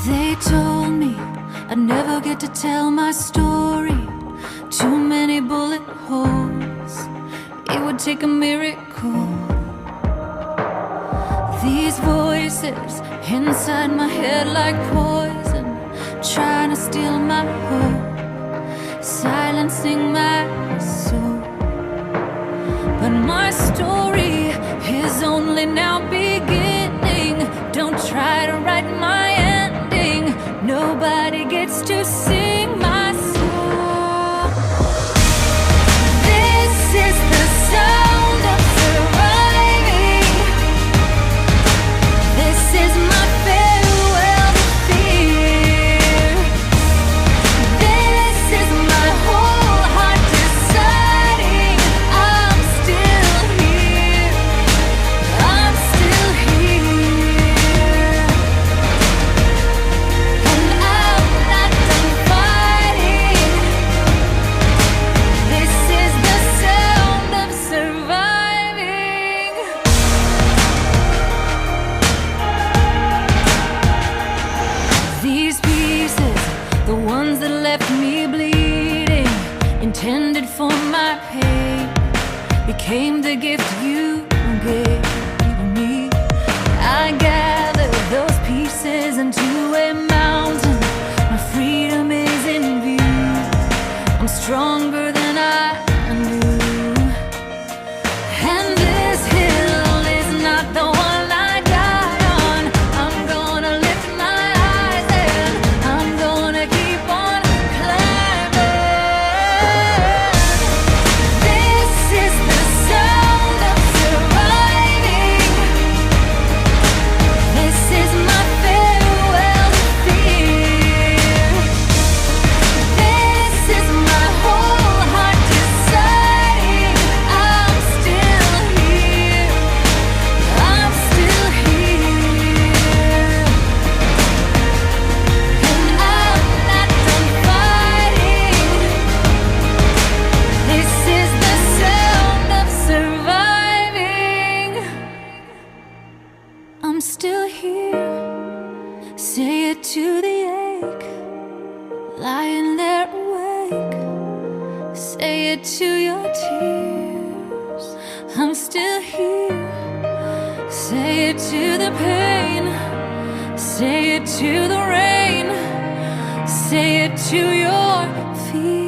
They told me I'd never get to tell my story. Too many bullet holes, it would take a miracle. These voices inside my head like poison, trying to steal my hope, silencing my soul. But my story is only now beginning. Don't try to write my ending. Nobody gets to sing my song. This is the sound of surviving. This is my farewell to fear. This is my whole heart deciding I'm still here. I'm still here. And I'm not done fighting. This is the sound of surviving. These pieces, the ones that left me bleeding, intended for my pain, became the gift you gave me. I gathered those pieces into a mountain. My freedom is in view. I'm stronger than I knew. And this hill is not the one I die on. I'm gonna lift my eyes and I'm gonna keep on climbing. This is the sound of surviving. This is my farewell to fear. This is my whole heart deciding I'm still here. I'm still here. And I'm not done fighting. This is the sound of surviving. I'm still here. Say it to the ache, lying there awake. Say it to your tears. I'm still here. Say it to the pain. Say it to the rain. Say it to your fear.